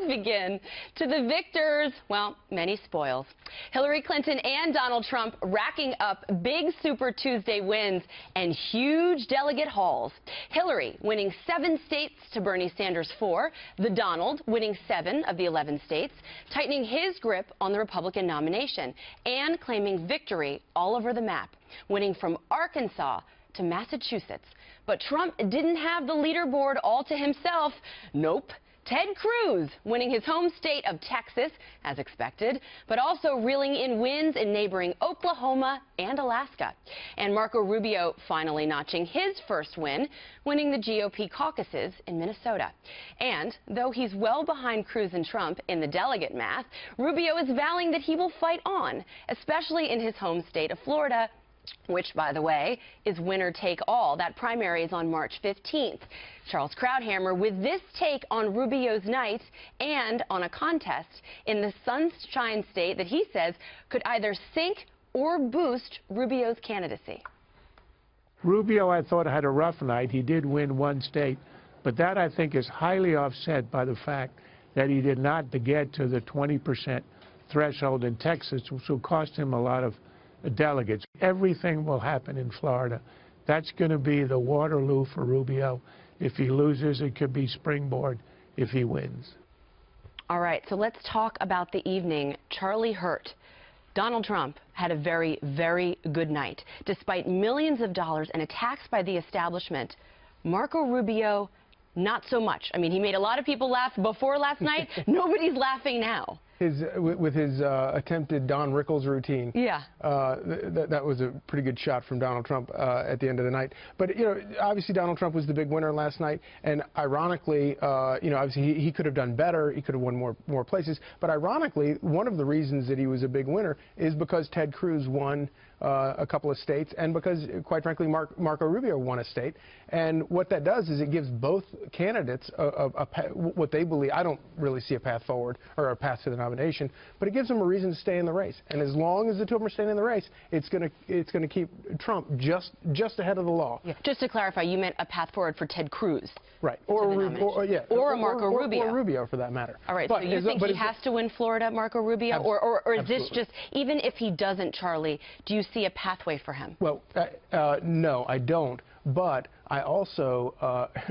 begin. To the victors, well, many spoils. Hillary Clinton and Donald Trump racking up big Super Tuesday wins and huge delegate hauls. Hillary winning 7 states to Bernie Sanders' 4. The Donald winning 7 of the 11 states, tightening his grip on the Republican nomination and claiming victory all over the map, winning from Arkansas to Massachusetts. But Trump didn't have the leaderboard all to himself. Nope. Ted Cruz winning his home state of Texas, as expected, but also reeling in wins in neighboring Oklahoma and Alaska. And Marco Rubio finally notching his first win, winning the GOP caucuses in Minnesota. And though he's well behind Cruz and Trump in the delegate math, Rubio is vowing that he will fight on, especially in his home state of Florida, which, by the way, is winner take all. That primary is on March 15th. Charles Krauthammer with this take on Rubio's night and on a contest in the Sunshine State that he says could either sink or boost Rubio's candidacy. Rubio, I thought, had a rough night. He did win 1 state, but that, I think, is highly offset by the fact that he did not get to the 20% threshold in Texas, which will cost him a lot of delegates. Everything will happen in Florida. That's going to be the Waterloo for Rubio. If he loses, it could be springboard if he wins. All right, so let's talk about the evening. Charlie Hurt. Donald Trump had a very, very good night. Despite millions of dollars and attacks by the establishment, Marco Rubio, not so much. I mean, he made a lot of people laugh before last night. Nobody's laughing now. With his attempted Don Rickles routine. Yeah. That was a pretty good shot from Donald Trump at the end of the night. But, you know, obviously Donald Trump was the big winner last night. And ironically, you know, obviously he could have done better. He could have won more places. But ironically, one of the reasons that he was a big winner is because Ted Cruz won a couple of states, and because, quite frankly, Marco Rubio won a state. And what that does is it gives both candidates what they believe. I don't really see a path forward or a path to the nomination, but it gives them a reason to stay in the race. And as long as the two of them are staying in the race, it's going to keep Trump just ahead of the law. Yeah. Just to clarify, you meant a path forward for Ted Cruz. Right. Or a Marco Rubio. Or Rubio, for that matter. All right. So you think he has to win Florida, Marco Rubio? Or is this just, even if he doesn't, Charlie, do you see a pathway for him? Well, no, I don't. But I also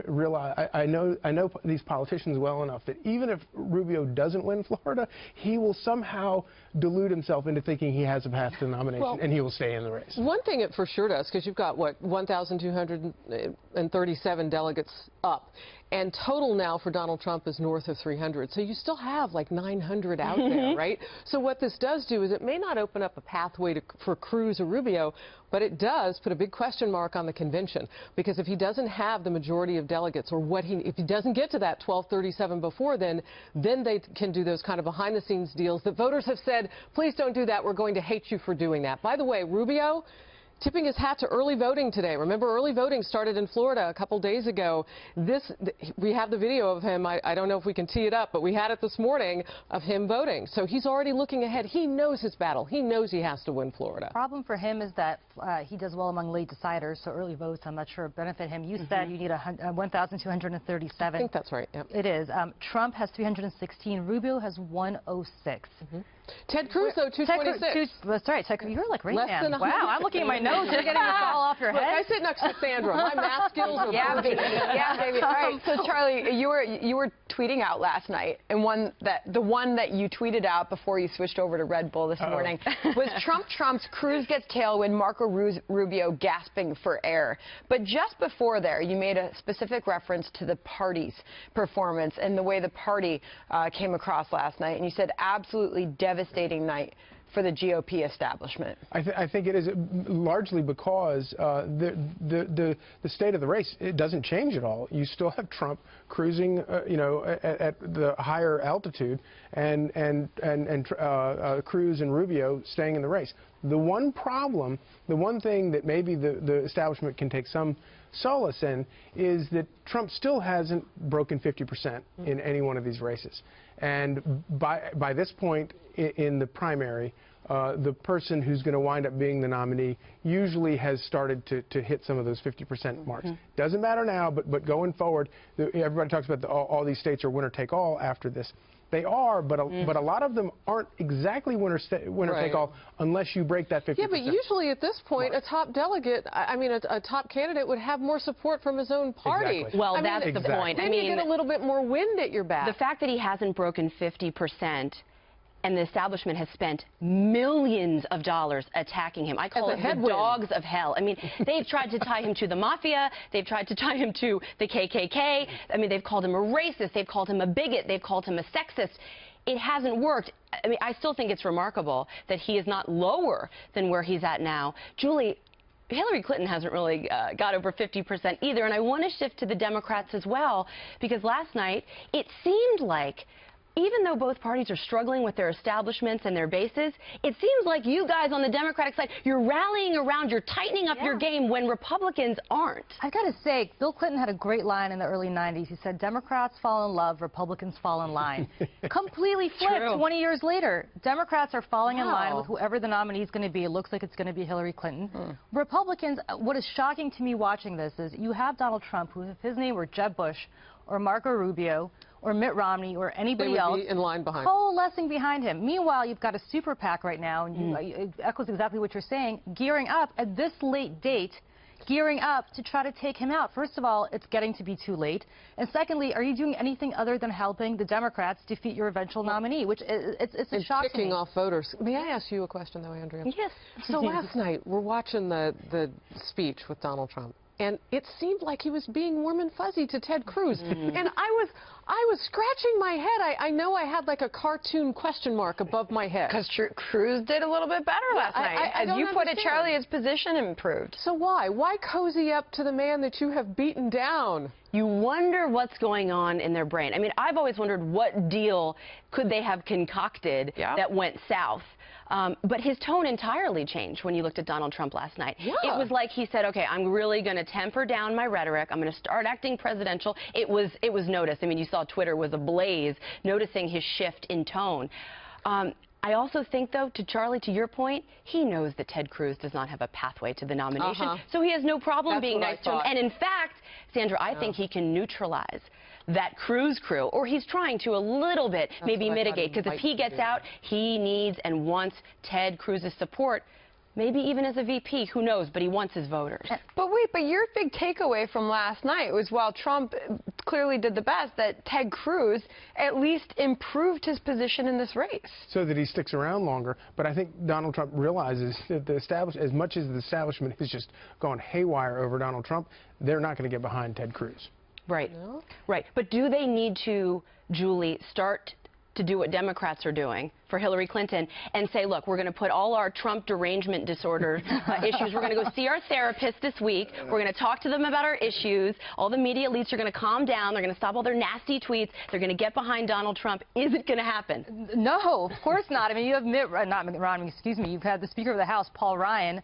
realize, I know these politicians well enough that even if Rubio doesn't win Florida, he will somehow delude himself into thinking he has a path to the nomination, and he will stay in the race. One thing it for sure does, because you've got, what, 1,237 delegates up. And total now for Donald Trump is north of 300. So you still have like 900 out there, right? So what this does do is it may not open up a pathway for Cruz or Rubio, but it does put a big question mark on the convention. Because if he doesn't have the majority of delegates, or if he doesn't get to that 1237 before then they can do those kind of behind-the-scenes deals that voters have said, please don't do that, we're going to hate you for doing that. By the way, Rubio tipping his hat to early voting today. Remember, early voting started in Florida a couple days ago. We have the video of him. I don't know if we can tee it up, but we had it this morning of him voting. So he's already looking ahead. He knows his battle. He knows he has to win Florida. The problem for him is that he does well among late deciders, so early votes, I'm not sure, benefit him. You said you need 1,237. I think that's right. Yep. It is. Trump has 316. Rubio has 106. Ted Cruz, though, 226. That's right. You're like Rain Man. Wow, I'm looking at my notes. You're getting this all off your head. Look, I sit next to Sandra. My math skills are perfect. Yeah, baby. All right. So, Charlie, you were tweeting out last night, and the one that you tweeted out before you switched over to Red Bull this morning was Trump's Cruz gets tailwind, Marco Rubio gasping for air. But just before there, you made a specific reference to the party's performance and the way the party came across last night, and you said absolutely devastating night for the GOP establishment. I think it is largely because the state of the race, it doesn't change at all. You still have Trump cruising, you know, at the higher altitude, and Cruz and Rubio staying in the race. The one problem, the one thing that maybe the establishment can take some solace in, is that Trump still hasn't broken 50% in any one of these races. And by this point in the primary, the person who's going to wind up being the nominee usually has started to hit some of those 50% marks. Doesn't matter now, but going forward, everybody talks about all these states are winner take all after this. They are, but a lot of them aren't exactly winner take all unless you break that 50%. Yeah, but usually at this point, a top delegate, a top candidate would have more support from his own party. Exactly. Well, that's the point. Then you get a little bit more wind at your back. The fact that he hasn't broken 50%. And the establishment has spent millions of dollars attacking him. I call it the dogs of hell. I mean, they've tried to tie him to the mafia. They've tried to tie him to the KKK. I mean, they've called him a racist. They've called him a bigot. They've called him a sexist. It hasn't worked. I mean, I still think it's remarkable that he is not lower than where he's at now. Julie, Hillary Clinton hasn't really got over 50% either. And I want to shift to the Democrats as well, because last night it seemed like, even though both parties are struggling with their establishments and their bases, it seems like you guys on the Democratic side, you're rallying around, you're tightening up your game when Republicans aren't. I've got to say, Bill Clinton had a great line in the early 90s. He said, Democrats fall in love, Republicans fall in line. Completely flipped. True. 20 years later, Democrats are falling in line with whoever the nominee is going to be. It looks like it's going to be Hillary Clinton. Republicans, what is shocking to me watching this is you have Donald Trump, who if his name were Jeb Bush or Marco Rubio or Mitt Romney or anybody else, be in line behind coalescing behind him. Meanwhile, you've got a super PAC right now, and it echoes exactly what you're saying, gearing up at this late date, gearing up to try to take him out. First of all, it's getting to be too late. And secondly, are you doing anything other than helping the Democrats defeat your eventual nominee, which it's a shock to me. Picking off voters. May I ask you a question, though, Andrea? Yes. So last night, we're watching the speech with Donald Trump. And it seemed like he was being warm and fuzzy to Ted Cruz. And I was scratching my head. I know I had like a cartoon question mark above my head. Because Cruz did a little bit better last night. As you put it, Charlie, his position improved. So why? Why cozy up to the man that you have beaten down? You wonder what's going on in their brain. I mean, I've always wondered what deal could they have concocted that went south. But his tone entirely changed when you looked at Donald Trump last night. Yeah. It was like he said, okay, I'm really going to temper down my rhetoric. I'm going to start acting presidential. It was noticed. I mean, you saw Twitter was ablaze, noticing his shift in tone. I also think, though, to Charlie, to your point, he knows that Ted Cruz does not have a pathway to the nomination, so he has no problem being nice to him. And in fact, Sandra, I think he can neutralize that Cruz crew, or he's trying to a little bit maybe mitigate, because if he gets out, he needs and wants Ted Cruz's support. Maybe even as a VP, who knows, but he wants his voters. But wait, but your big takeaway from last night was, while Trump clearly did the best, that Ted Cruz at least improved his position in this race. So that he sticks around longer. But I think Donald Trump realizes that the establishment, as much as the establishment has just gone haywire over Donald Trump, they're not going to get behind Ted Cruz. Right. No? Right. But do they need to, Julie, start to do what Democrats are doing for Hillary Clinton and say, look, we're going to put all our Trump derangement disorder issues, we're going to go see our therapist this week, we're going to talk to them about our issues, all the media elites are going to calm down, they're going to stop all their nasty tweets, they're going to get behind Donald Trump. Is it going to happen? No, of course not. I mean, you have you've had the Speaker of the House, Paul Ryan,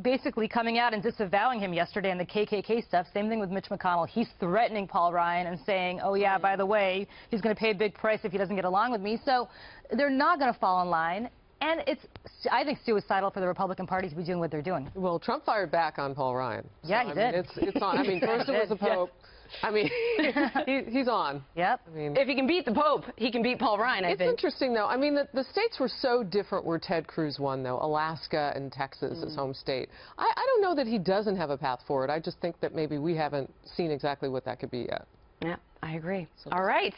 basically coming out and disavowing him yesterday on the KKK stuff. Same thing with Mitch McConnell. He's threatening Paul Ryan and saying, oh, yeah, by the way, he's going to pay a big price if he doesn't get along with me. So they're not going to fall in line. And it's, I think, suicidal for the Republican Party to be doing what they're doing. Well, Trump fired back on Paul Ryan. Yeah, he did. It's on. I mean, first it was the Pope. I mean, he's on. Yep. I mean, if he can beat the Pope, he can beat Paul Ryan, I think. It's interesting, though. I mean, the states were so different where Ted Cruz won, though. Alaska and Texas, his home state. I don't know that he doesn't have a path forward. I just think that maybe we haven't seen exactly what that could be yet. Yeah, I agree. All right.